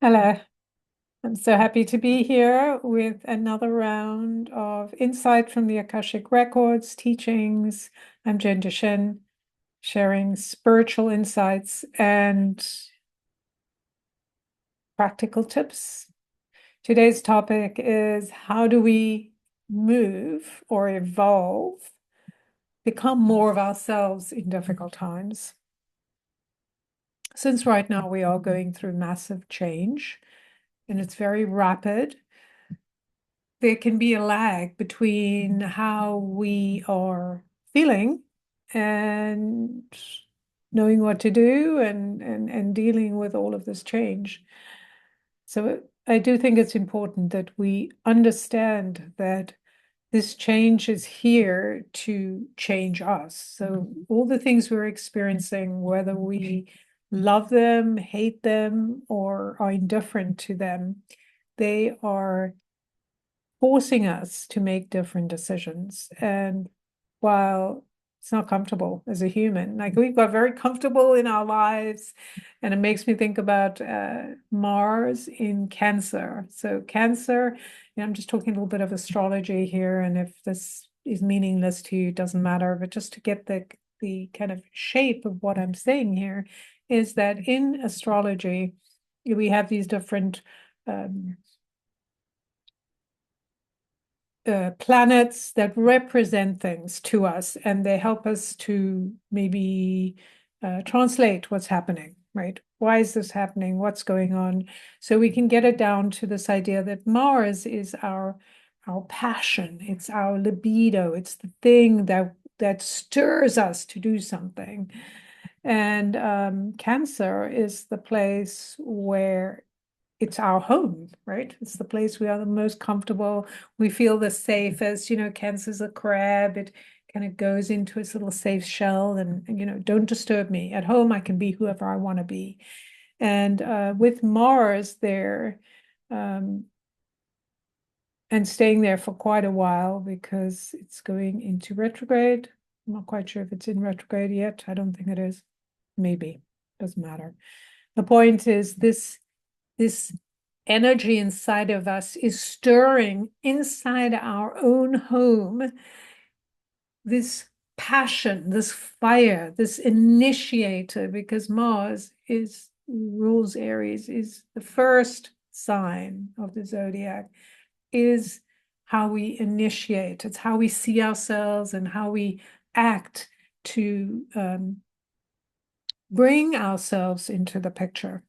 Hello. I'm so happy to be here with another round of insight from the Akashic Records, teachings. I'm Jen Shin, sharing spiritual insights and practical tips. Today's topic is how do we move or evolve, become more of ourselves in difficult times? Since right now we are going through massive change and it's very rapid, there can be a lag between how we are feeling and knowing what to do and dealing with all of this change. So I do think it's important that we understand that this change is here to change us. So all the things we're experiencing, whether we love them, hate them, or are indifferent to them, they are forcing us to make different decisions. And while it's not comfortable as a human, like we've got very comfortable in our lives, and it makes me think about Mars in Cancer. So Cancer, I'm just talking a little bit of astrology here, and if this is meaningless to you, it doesn't matter. But just to get the kind of shape of what I'm saying here is that in astrology, we have these different planets that represent things to us, and they help us to maybe translate what's happening, right? Why is this happening? What's going on? So we can get it down to this idea that Mars is our passion, it's our libido, it's the thing that stirs us to do something. And Cancer is the place where it's our home, right? It's the place we are the most comfortable. We feel the safest. Cancer's a crab. It kind of goes into its little safe shell and don't disturb me. At home, I can be whoever I want to be. And with Mars there, um, and staying there for quite a while because it's going into retrograde. I'm not quite sure if it's in retrograde yet. I don't think it is. Maybe. Doesn't matter. The point is this energy inside of us is stirring inside our own home, this passion, this fire, this initiator, because Mars is rules Aries, is the first sign of the zodiac, is how we initiate. It's how we see ourselves and how we act to bring ourselves into the picture.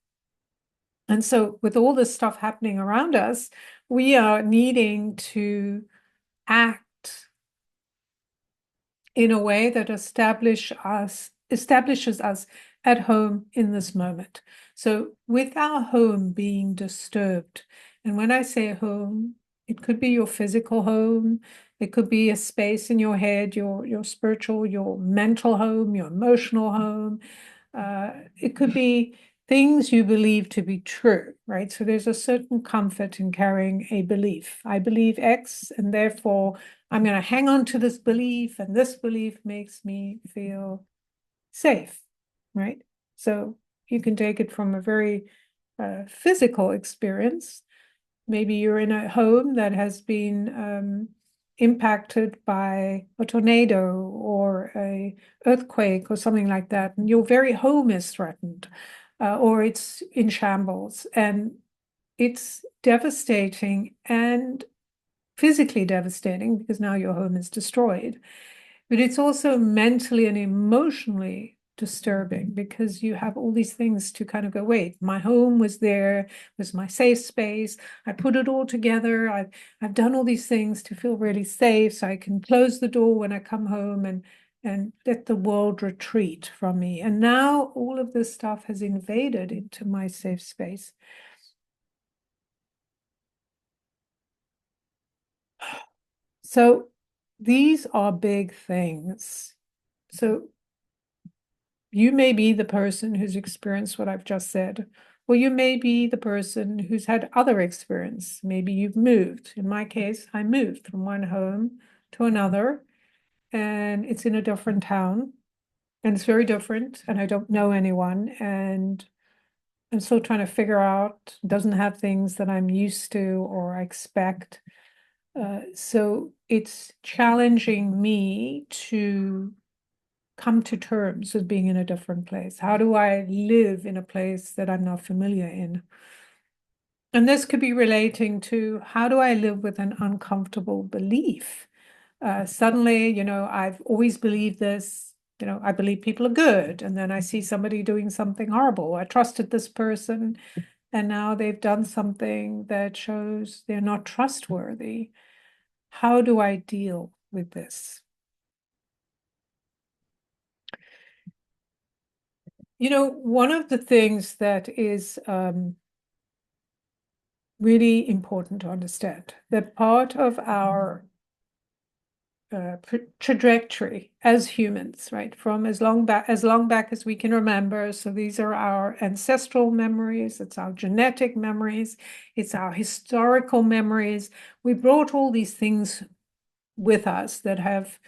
And so with all this stuff happening around us, we are needing to act in a way that establishes us at home in this moment. So with our home being disturbed, and when I say home, it could be your physical home, it could be a space in your head, your spiritual, your mental home, your emotional home. It could be things you believe to be true, right? So there's a certain comfort in carrying a belief. I believe X, and therefore I'm going to hang on to this belief, and this belief makes me feel safe, right? So you can take it from a very physical experience. Maybe you're in a home that has been impacted by a tornado or a earthquake or something like that, and your very home is threatened, or it's in shambles, and it's devastating and physically devastating because now your home is destroyed. But it's also mentally and emotionally disturbing because you have all these things to kind of go, wait, my home was there, was my safe space. I put it all together. I've done all these things to feel really safe, so I can close the door when I come home and let the world retreat from me. And now all of this stuff has invaded into my safe space. So these are big things. So you may be the person who's experienced what I've just said, or you may be the person who's had other experience. Maybe you've moved. In my case, I moved from one home to another, and it's in a different town, and it's very different, and I don't know anyone. And I'm still trying to figure out, doesn't have things that I'm used to or I expect. So it's challenging me to come to terms with being in a different place. How do I live in a place that I'm not familiar in? And this could be relating to how do I live with an uncomfortable belief? Suddenly, I've always believed this, I believe people are good. And then I see somebody doing something horrible. I trusted this person, and now they've done something that shows they're not trustworthy. How do I deal with this? One of the things that is really important to understand that part of our trajectory as humans, right, from as long back as we can remember. So these are our ancestral memories, it's our genetic memories, it's our historical memories. We brought all these things with us that have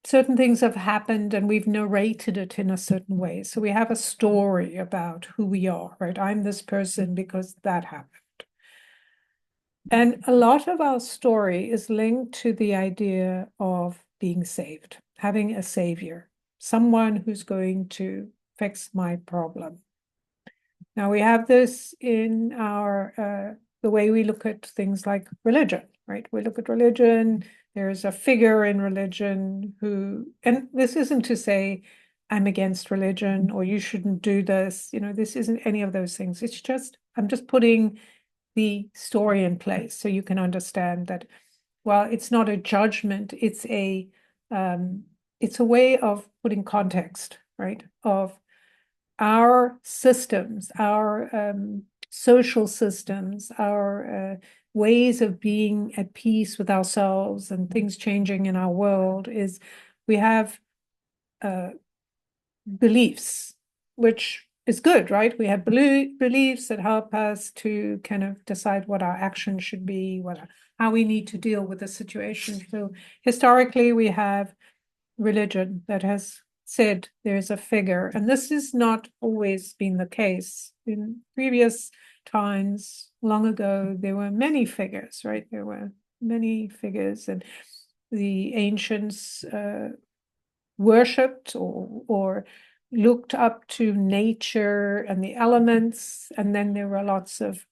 certain things have happened and we've narrated it in a certain way. So we have a story about who we are, right? I'm this person because that happened. And a lot of our story is linked to the idea of being saved, having a savior, someone who's going to fix my problem. Now we have this in the way we look at things like religion, right? We look at religion, there's a figure in religion and this isn't to say I'm against religion or you shouldn't do this, this isn't any of those things. It's just, I'm just putting the story in place so you can understand that, well, it's not a judgment, it's a way of putting context, right? Of our systems, our social systems, our ways of being at peace with ourselves and things changing in our world is we have beliefs, which is good, right? We have beliefs that help us to kind of decide what our action should be, how we need to deal with the situation. So historically, we have religion that has said there's a figure, and this has not always been the case. In previous times, long ago, there were many figures, right? There were many figures, and the ancients worshipped or looked up to nature and the elements, and then there were lots of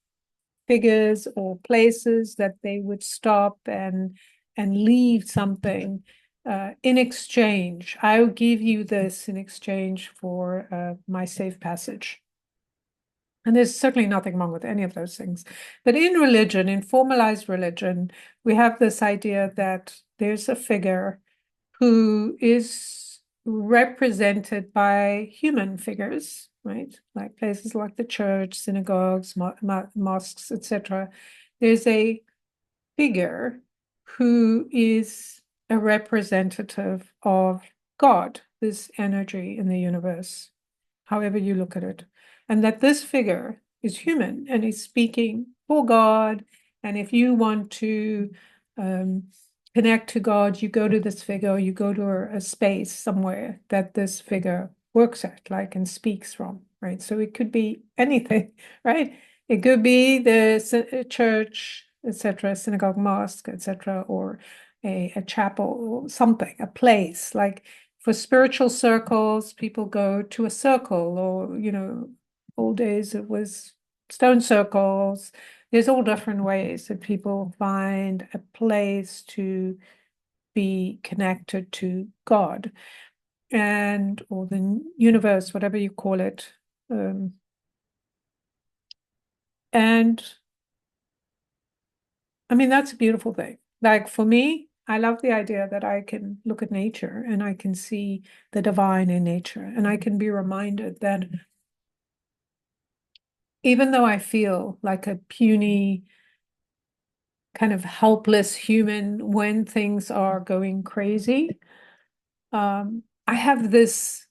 figures or places that they would stop and leave something in exchange. I'll give you this in exchange for my safe passage. And there's certainly nothing wrong with any of those things. But in religion, in formalized religion, we have this idea that there's a figure who is represented by human figures, right? Like places like the church, synagogues, mosques, etc. There's a figure who is a representative of God, this energy in the universe, however you look at it. And that this figure is human and is speaking for God. And if you want to connect to God, you go to this figure, you go to a space somewhere that this figure works at, like, and speaks from, right? So it could be anything, right? It could be the church, etc., synagogue, mosque, etc., or a chapel, or something, a place. Like for spiritual circles, people go to a circle, or, old days it was stone circles. There's all different ways that people find a place to be connected to God or the universe, whatever you call it. And I mean, that's a beautiful thing. Like for me, I love the idea that I can look at nature and I can see the divine in nature, and I can be reminded that even though I feel like a puny, kind of helpless human when things are going crazy, I have this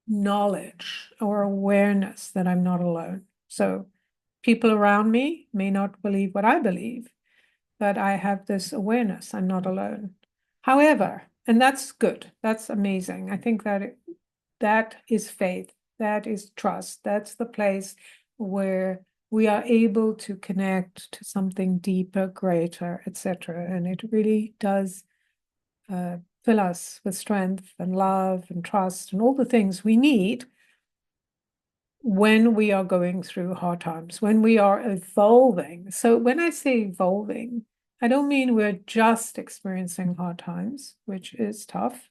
knowledge or awareness that I'm not alone. So people around me may not believe what I believe, but I have this awareness I'm not alone. However, and that's good, that's amazing. I think that that is faith. That is trust. That's the place where we are able to connect to something deeper, greater, etc. And it really does fill us with strength and love and trust and all the things we need when we are going through hard times, when we are evolving. So when I say evolving, I don't mean we're just experiencing hard times, which is tough.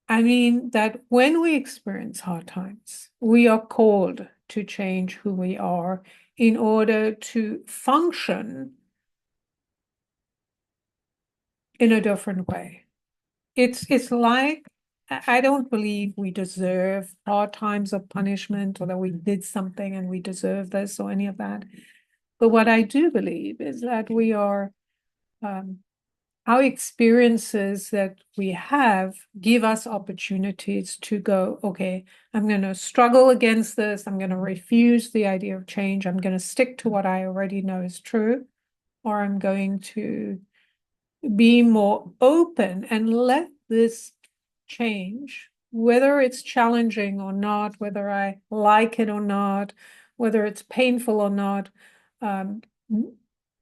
I mean that when we experience hard times, we are called to change who we are in order to function in a different way. It's like I don't believe we deserve hard times of punishment or that we did something and we deserve this or any of that. But what I do believe is that we are our experiences that we have give us opportunities to go, okay, I'm going to struggle against this. I'm going to refuse the idea of change. I'm going to stick to what I already know is true, or I'm going to be more open and let this change, whether it's challenging or not, whether I like it or not, whether it's painful or not, um,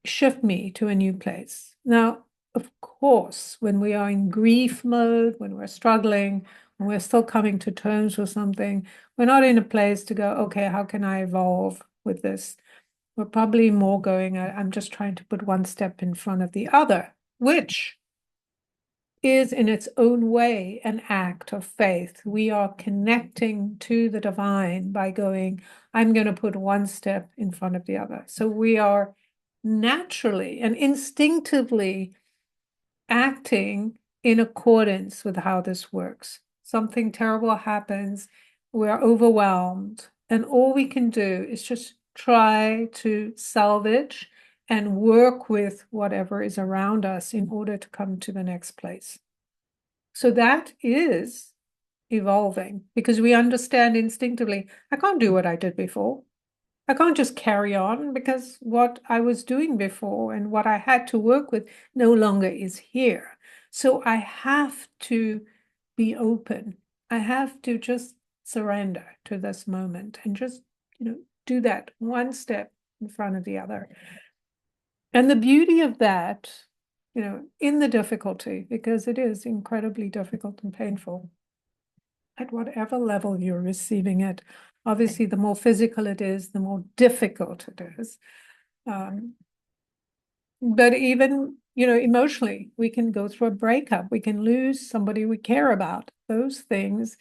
shift me to a new place. Now, of course, when we are in grief mode, when we're struggling, when we're still coming to terms with something, we're not in a place to go, okay, how can I evolve with this? We're probably more going, I'm just trying to put one step in front of the other, which is in its own way an act of faith. We are connecting to the divine by going, I'm going to put one step in front of the other. So we are naturally and instinctively acting in accordance with how this works. Something terrible happens, we're overwhelmed, and all we can do is just try to salvage and work with whatever is around us in order to come to the next place. So that is evolving because we understand instinctively, I can't do what I did before. I can't just carry on because what I was doing before and what I had to work with no longer is here. So I have to be open. I have to just surrender to this moment and just, do that one step in front of the other. And the beauty of that, in the difficulty, because it is incredibly difficult and painful, at whatever level you're receiving it. Obviously, the more physical it is, the more difficult it is. But even, emotionally, we can go through a breakup. We can lose somebody we care about. Those things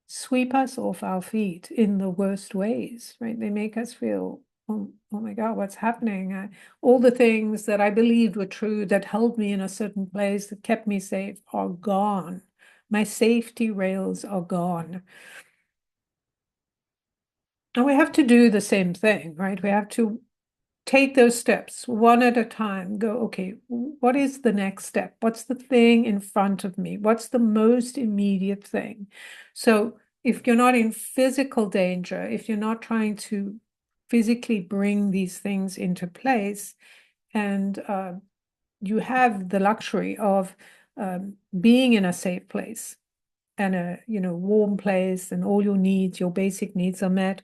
sweep us off our feet in the worst ways, right? They make us feel, oh my God, what's happening? All the things that I believed were true that held me in a certain place, that kept me safe, are gone. My safety rails are gone. And we have to do the same thing, right? We have to take those steps one at a time. Go, okay, what is the next step? What's the thing in front of me? What's the most immediate thing? So if you're not in physical danger, if you're not trying to physically bring these things into place, and you have the luxury of being in a safe place and a warm place, and all your needs, your basic needs are met,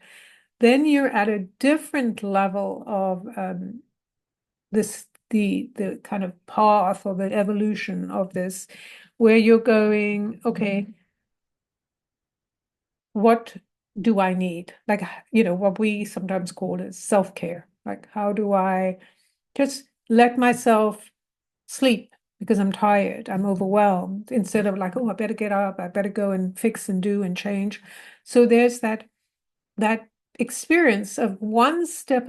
then you're at a different level of the kind of path or the evolution of this, where you're going, okay, what do I need? Like, what we sometimes call is self-care. Like, how do I just let myself sleep because I'm tired, I'm overwhelmed, instead of like, oh, I better get up, I better go and fix and do and change. So there's that experience of one step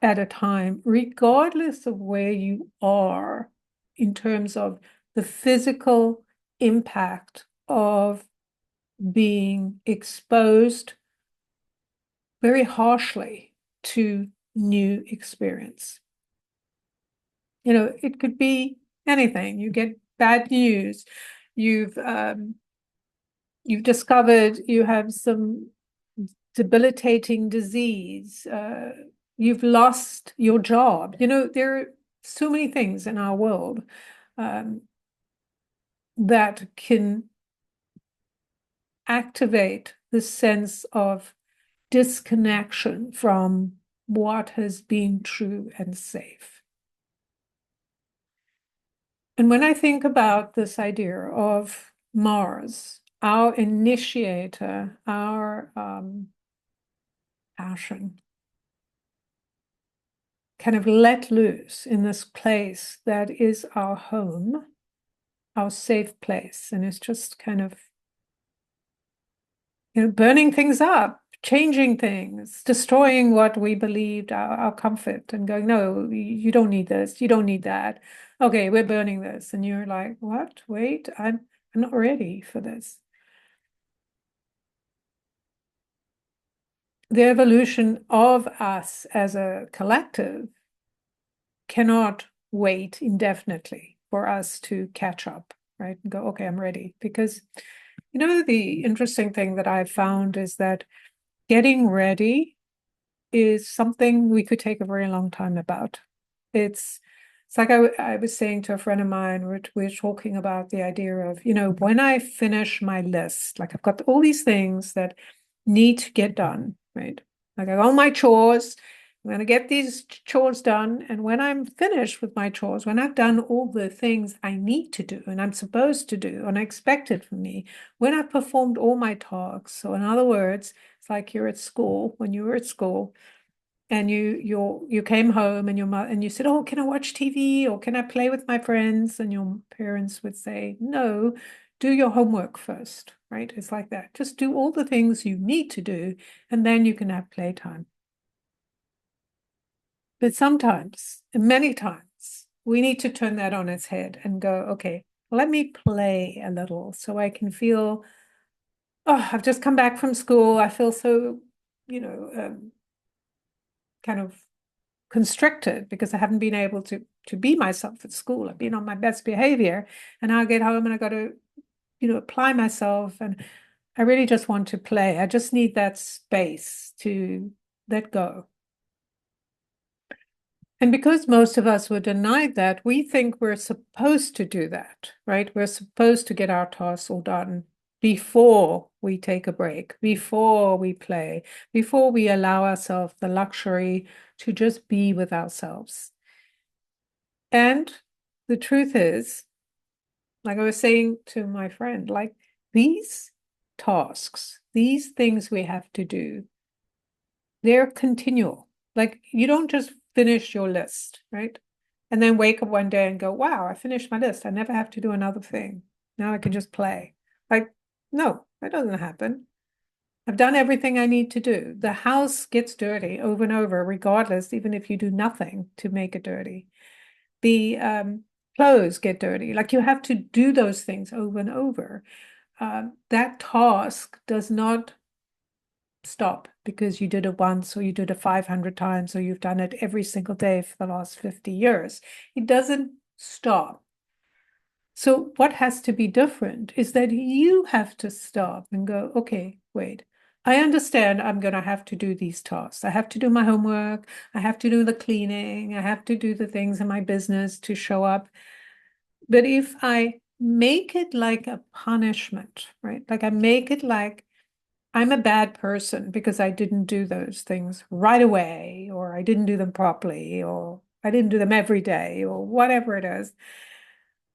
at a time, regardless of where you are in terms of the physical impact of being exposed very harshly to new experience. It could be anything. You get bad news. You've discovered you have some debilitating disease. You've lost your job. There are so many things in our world that can activate this sense of disconnection from what has been true and safe. And when I think about this idea of Mars, our initiator, our passion, kind of let loose in this place that is our home, our safe place, and it's just kind of, burning things up, changing things, destroying what we believed our comfort, and going, no, you don't need this, you don't need that. Okay, we're burning this, and you're like, what? Wait, I'm not ready for this. The evolution of us as a collective cannot wait indefinitely for us to catch up, right? And go, okay, I'm ready. Because, the interesting thing that I've found is that getting ready is something we could take a very long time about. It's like I was saying to a friend of mine, we're talking about the idea of, when I finish my list, like I've got all these things that need to get done, right? Like I got all my chores, I'm going to get these chores done. And when I'm finished with my chores, when I've done all the things I need to do and I'm supposed to do and expected from me, when I've performed all my tasks. So in other words, it's like you're at school, when you were at school, and you came home and your mother and you said, oh, can I watch TV or can I play with my friends? And your parents would say, no, do your homework first, right? It's like that. Just do all the things you need to do, and then you can have playtime. But sometimes, many times, we need to turn that on its head and go, okay, let me play a little so I can feel, oh, I've just come back from school. I feel so, kind of constricted because I haven't been able to be myself at school. I've been on my best behavior, and now I get home and I got to, apply myself, and I really just want to play. I just need that space to let go. And because most of us were denied that, we think we're supposed to do that, right? We're supposed to get our tasks all done before we take a break, before we play, before we allow ourselves the luxury to just be with ourselves. And the truth is, like I was saying to my friend, like these tasks, these things we have to do, they're continual. Like you don't just finish your list, right? And then wake up one day and go, wow, I finished my list. I never have to do another thing. Now I can just play. Like, no, that doesn't happen. I've done everything I need to do. The house gets dirty over and over, regardless, even if you do nothing to make it dirty. The clothes get dirty. Like you have to do those things over and over. That task does not stop because you did it once or you did it 500 times or you've done it every single day for the last 50 years. It doesn't stop. So what has to be different is that you have to stop and go, okay, wait. I understand I'm going to have to do these tasks. I have to do my homework. I have to do the cleaning. I have to do the things in my business to show up. But if I make it like a punishment, right? Like I make it like I'm a bad person because I didn't do those things right away, or I didn't do them properly, or I didn't do them every day, or whatever it is.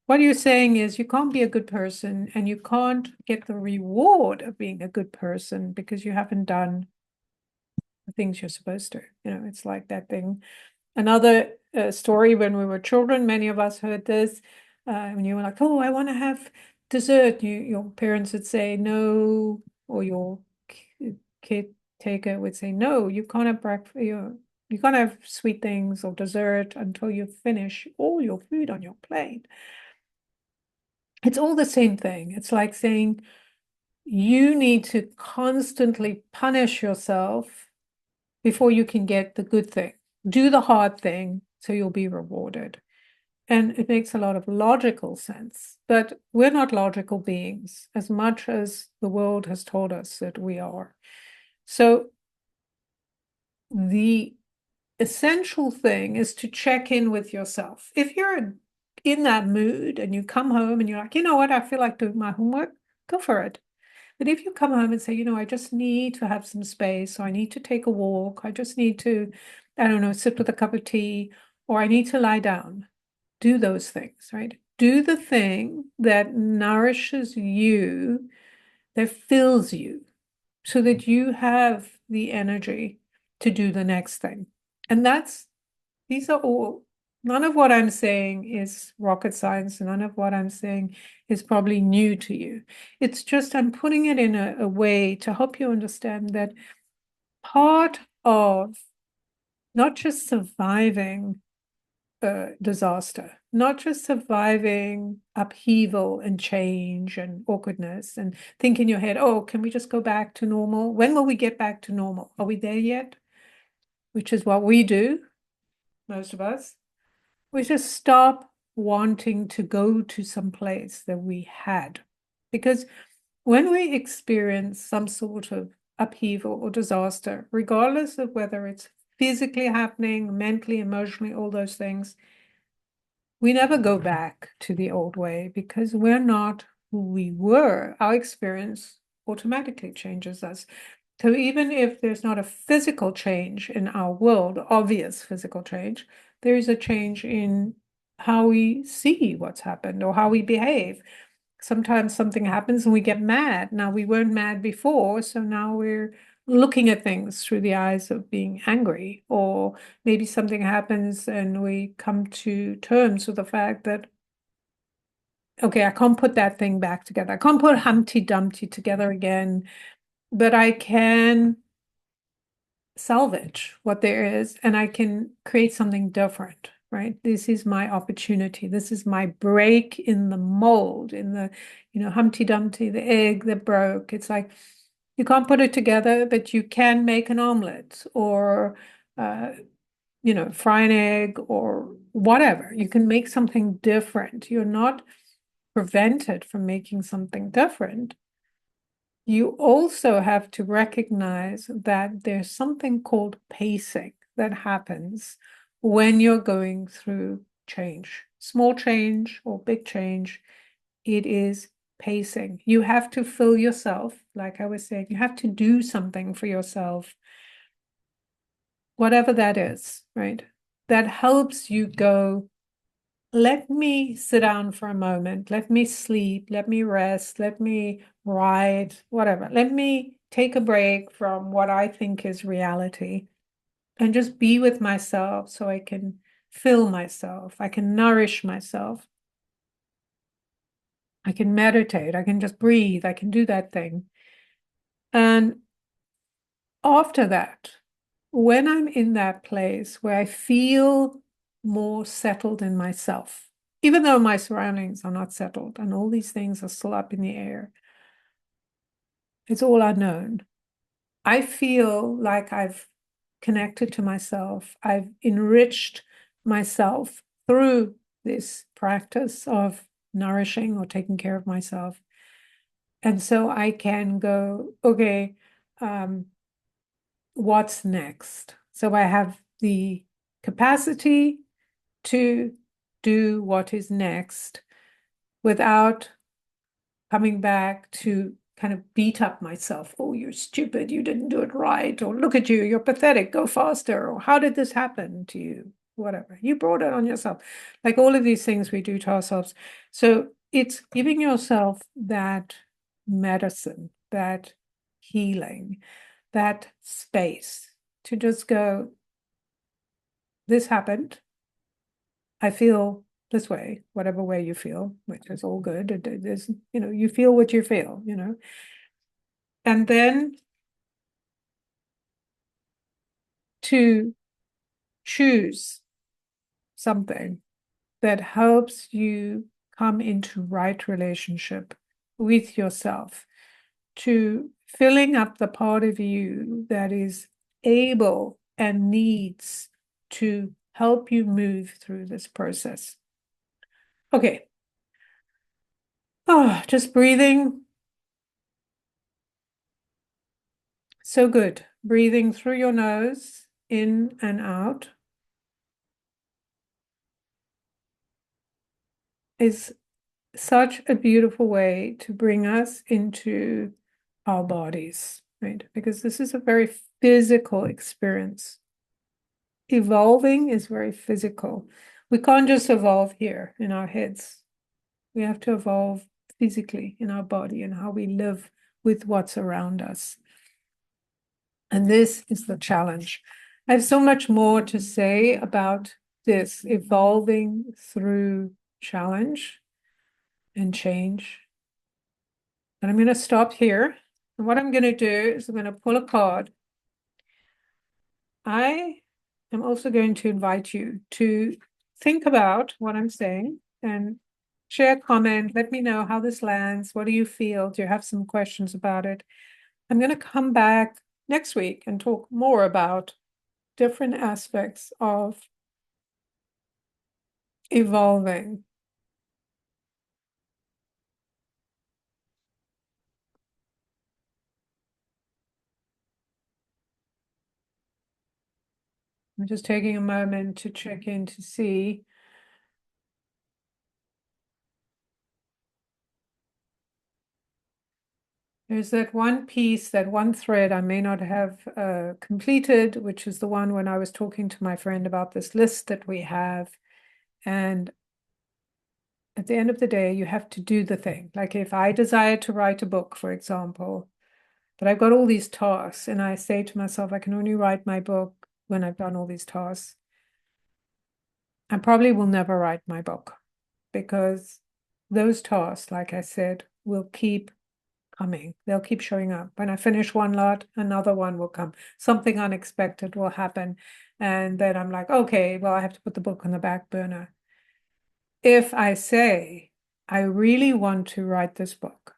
What you're saying is you can't be a good person and you can't get the reward of being a good person because you haven't done the things you're supposed to. It's like that thing. Another story when we were children, many of us heard this. When you were like, oh, I want to have dessert, your parents would say no, or your kid taker would say, no, you can't have breakfast, you can't have sweet things or dessert until you finish all your food on your plate. It's all the same thing. It's like saying you need to constantly punish yourself before you can get the good thing. Do the hard thing so you'll be rewarded. And it makes a lot of logical sense, but we're not logical beings as much as the world has told us that we are. So the essential thing is to check in with yourself. If you're in that mood and you come home and you're like, you know what, I feel like doing my homework, go for it. But if you come home and say, I just need to have some space, or I need to take a walk, I just need to, I don't know, sit with a cup of tea, or I need to lie down, do those things, right? Do the thing that nourishes you, that fills you, so that you have the energy to do the next thing. And these are all, none of what I'm saying is rocket science. None of what I'm saying is probably new to you. It's just I'm putting it in a way to help you understand that part of not just surviving disaster, not just surviving upheaval and change and awkwardness and think in your head, oh, can we just go back to normal? When will we get back to normal? Are we there yet? Which is what we do, most of us. We just stop wanting to go to some place that we had. Because when we experience some sort of upheaval or disaster, regardless of whether it's physically happening, mentally, emotionally, all those things, we never go back to the old way because we're not who we were. Our experience automatically changes us. So even if there's not a physical change in our world, obvious physical change, there is a change in how we see what's happened or how we behave. Sometimes something happens and we get mad. Now, we weren't mad before, so now we're looking at things through the eyes of being angry. Or maybe something happens and we come to terms with the fact that, okay, I can't put that thing back together. I can't put Humpty Dumpty together again, but I can salvage what there is and I can create something different, right? This is my opportunity. This is my break in the mold, in the, Humpty Dumpty, the egg that broke. It's like you can't put it together, but you can make an omelet or, fry an egg or whatever. You can make something different. You're not prevented from making something different. You also have to recognize that there's something called pacing that happens when you're going through change, small change or big change. It is pacing. You have to fill yourself, like I was saying, you have to do something for yourself, whatever that is, right? That helps you go, let me sit down for a moment. Let me sleep. Let me rest. Let me write, whatever. Let me take a break from what I think is reality and just be with myself so I can fill myself. I can nourish myself. I can meditate. I can just breathe. I can do that thing. And after that, when I'm in that place where I feel more settled in myself, even though my surroundings are not settled and all these things are still up in the air, it's all unknown. I feel like I've connected to myself. I've enriched myself through this practice of nourishing or taking care of myself. And so I can go, okay, what's next? So I have the capacity to do what is next without coming back to kind of beat up myself. Oh, you're stupid. You didn't do it right. Or look at you. You're pathetic. Go faster. Or how did this happen to you? Whatever. You brought it on yourself. Like all of these things we do to ourselves. So it's giving yourself that medicine, that healing, that space to just go, this happened. I feel this way, whatever way you feel, which is all good. It is, you feel what you feel, and then to choose something that helps you come into right relationship with yourself, to filling up the part of you that is able and needs to help you move through this process. Okay. Oh, just breathing. So good. Breathing through your nose, in and out, is such a beautiful way to bring us into our bodies, right? Because this is a very physical experience. Evolving is very physical. We can't just evolve here in our heads. We have to evolve physically in our body and how we live with what's around us. And this is the challenge. I have so much more to say about this evolving through challenge and change. And I'm going to stop here. And what I'm going to do is I'm going to pull a card. I am also going to invite you to think about what I'm saying and share a comment. Let me know how this lands. What do you feel? Do you have some questions about it? I'm going to come back next week and talk more about different aspects of evolving. I'm just taking a moment to check in to see. There's that one piece, that one thread I may not have completed, which is the one when I was talking to my friend about this list that we have. And at the end of the day, you have to do the thing. Like if I desire to write a book, for example, but I've got all these tasks, and I say to myself, I can only write my book when I've done all these tasks. I probably will never write my book because those tasks, like I said, will keep coming. They'll keep showing up. When I finish one lot, another one will come. Something unexpected will happen. And then I'm like, okay, well, I have to put the book on the back burner. If I say, I really want to write this book,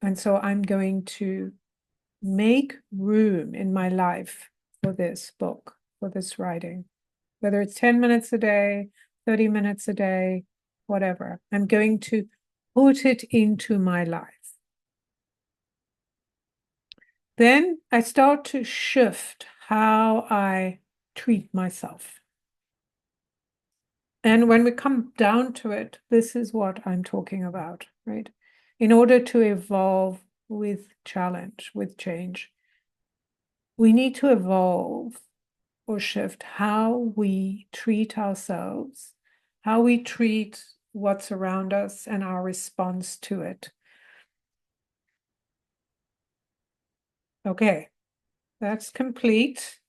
and so I'm going to make room in my life for this book, for this writing, whether it's 10 minutes a day, 30 minutes a day, whatever. I'm going to put it into my life. Then I start to shift how I treat myself. And when we come down to it, this is what I'm talking about, right? In order to evolve with challenge, with change, we need to evolve or shift how we treat ourselves, how we treat what's around us, and our response to it. Okay, that's complete.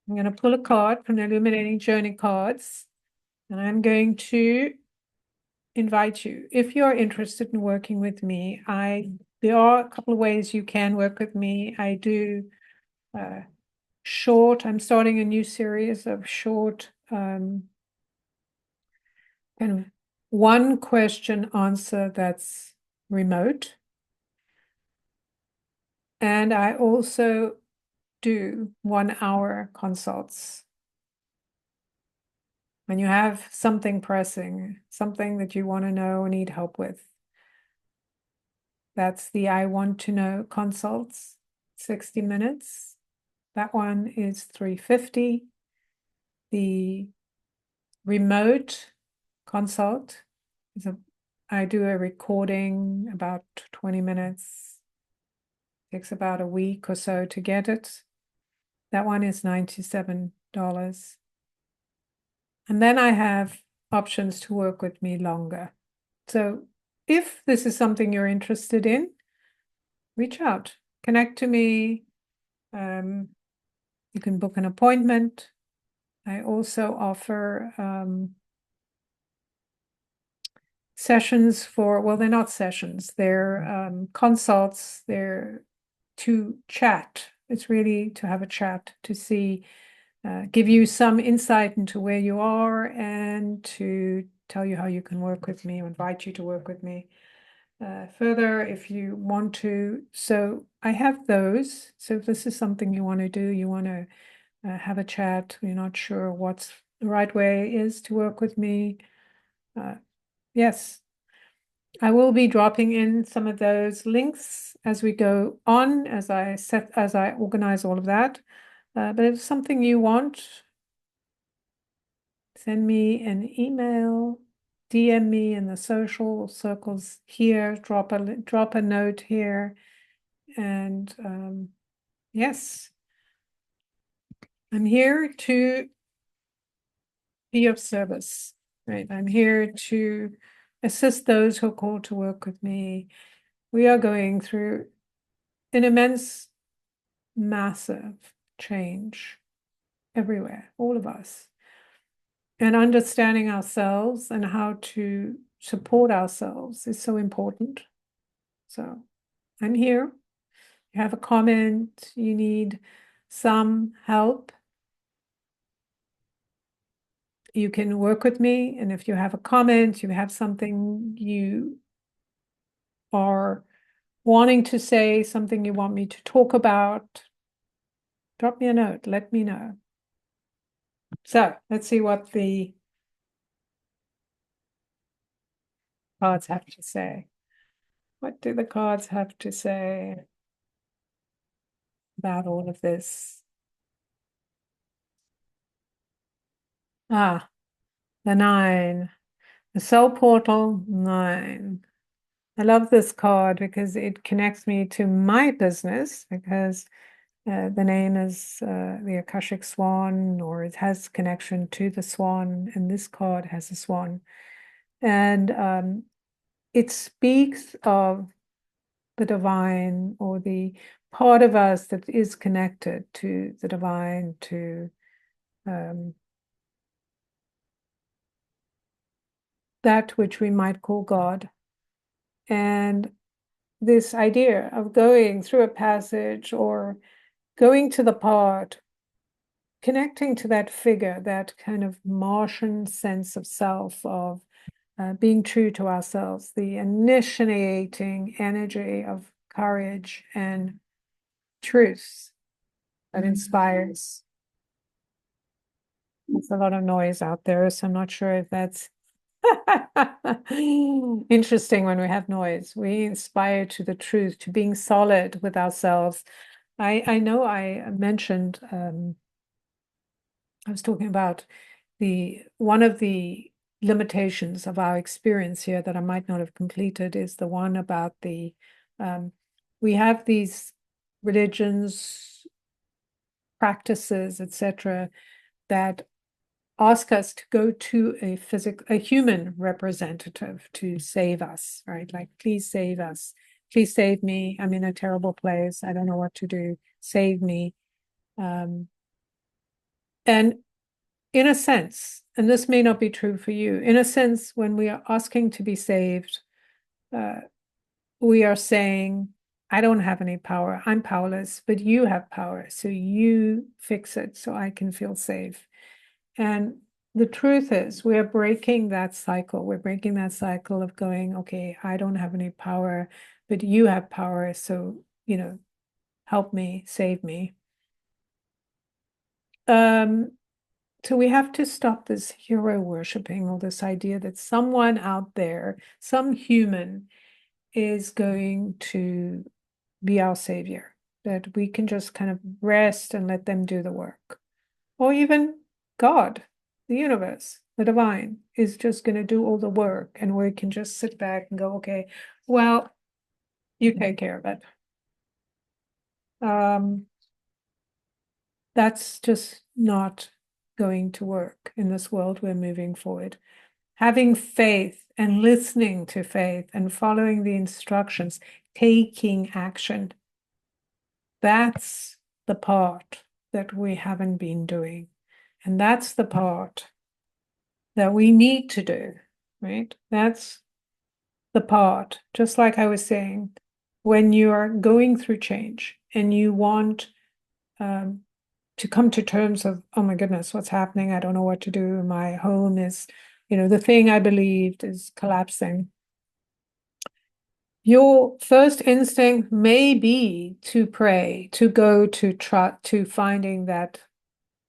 I'm going to pull a card from the Illuminating Journey cards, and I'm going to invite you. If you're interested in working with me, there are a couple of ways you can work with me. I do I'm starting a new series of short kind of one question answer that's remote. And I also do 1 hour consults. When you have something pressing, something that you want to know or need help with. That's the I want to know consults, 60 minutes. That one is $350. The remote consult is I do a recording about 20 minutes. Takes about a week or so to get it. That one is $97. And then I have options to work with me longer. So if this is something you're interested in, reach out, connect to me. You can book an appointment. I also offer sessions well, they're not sessions, they're consults, they're to chat. It's really to have a chat to see, give you some insight into where you are and to tell you how you can work with me or invite you to work with me further if you want to. So I have those. So if this is something you want to do, you want to have a chat, you're not sure what's the right way is to work with me, yes, I will be dropping in some of those links as we go on, as I organize all of that. But if it's something you want, send me an email, DM me in the social circles here, drop a note here, And yes, I'm here to be of service, right? I'm here to assist those who are called to work with me. We are going through an immense, massive change everywhere, all of us. And understanding ourselves and how to support ourselves is so important. So I'm here. You have a comment, you need some help, you can work with me. And if you have a comment, you have something you are wanting to say, something you want me to talk about, drop me a note, let me know. So let's see what the cards have to say. What do the cards have to say about all of this? Ah, the 9, the soul portal 9. I love this card because it connects me to my business, because the name is the Akashic Swan, or it has connection to the swan, and this card has a swan. And it speaks of the divine, or the part of us that is connected to the divine, to that which we might call God. And this idea of going through a passage or going to the part, connecting to that figure, that kind of Martian sense of self, of being true to ourselves, the initiating energy of courage and truth that inspires. There's a lot of noise out there, so I'm not sure if that's interesting. When we have noise, we inspire to the truth, to being solid with ourselves. I know I mentioned, I was talking about one of the limitations of our experience here that I might not have completed is the one about we have these religions, practices, etc., that ask us to go to a human representative to save us, right? Like, please save us. Please save me. I'm in a terrible place. I don't know what to do. Save me. And in a sense, and this may not be true for you, in a sense, when we are asking to be saved, we are saying, I don't have any power. I'm powerless, but you have power. So you fix it so I can feel safe. And the truth is, we're breaking that cycle. We're breaking that cycle of going, okay, I don't have any power, but you have power. So, help me, save me. So we have to stop this hero worshiping, or this idea that someone out there, some human, is going to be our savior, that we can just kind of rest and let them do the work. Or even God, the universe, the divine, is just going to do all the work, and we can just sit back and go, okay, well, you take care of it. That's just not going to work in this world we're moving forward. Having faith and listening to faith and following the instructions, taking action, that's the part that we haven't been doing. And that's the part that we need to do, right? That's the part, just like I was saying, when you are going through change and you want to come to terms of, oh my goodness, what's happening? I don't know what to do. My home is, the thing I believed is collapsing. Your first instinct may be to pray, to go to finding that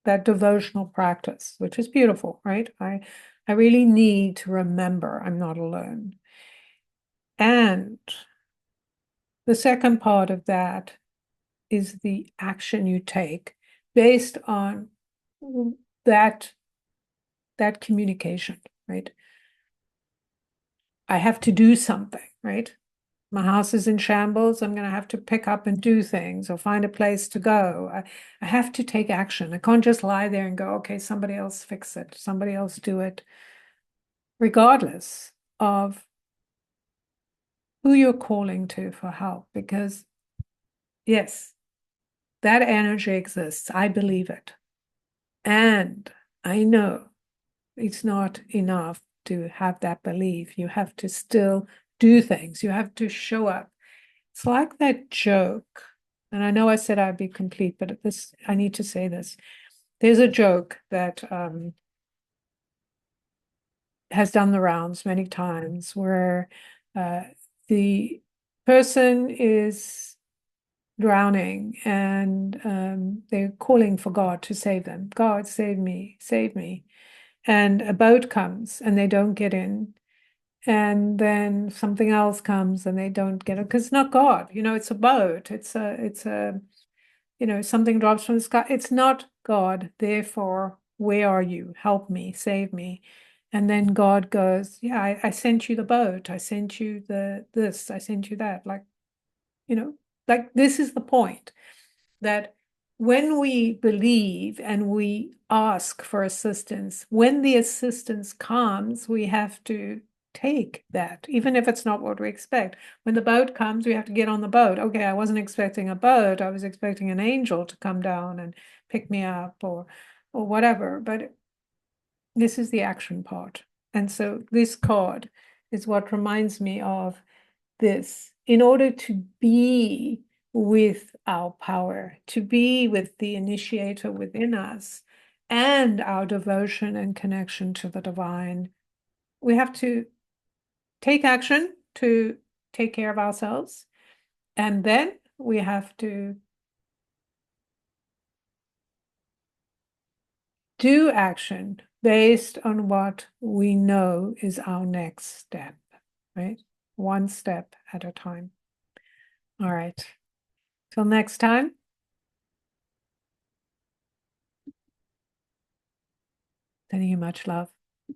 devotional practice, which is beautiful, right? I really need to remember I'm not alone. And the second part of that is the action you take based on that communication, right? I have to do something, right? My house is in shambles. I'm going to have to pick up and do things or find a place to go. I have to take action. I can't just lie there and go, okay, somebody else fix it. Somebody else do it, regardless of who you're calling to for help. Because yes, that energy exists. I believe it. And I know it's not enough to have that belief. You have to still do things. You have to show up. It's like that joke. And I know I said I'd be complete, but this, I need to say this. There's a joke that has done the rounds many times where the person is drowning and they're calling for God to save them. God, save me, save me. And a boat comes and they don't get in. And then something else comes and they don't get it because it's not God. It's a boat. It's a something drops from the sky. It's not God. Therefore, where are you? Help me, save me. And then God goes, yeah, I sent you the boat. I sent you this. I sent you that. You know, like this is the point that when we believe and we ask for assistance, when the assistance comes, we have to take that, even if it's not what we expect. When the boat comes, we have to get on the boat. Okay, I wasn't expecting a boat. I was expecting an angel to come down and pick me up or whatever. But this is the action part. And so this card is what reminds me of this. In order to be with our power, to be with the initiator within us and our devotion and connection to the divine, we have to take action to take care of ourselves. And then we have to do action based on what we know is our next step, right? One step at a time. All right. Till next time. Sending you much love.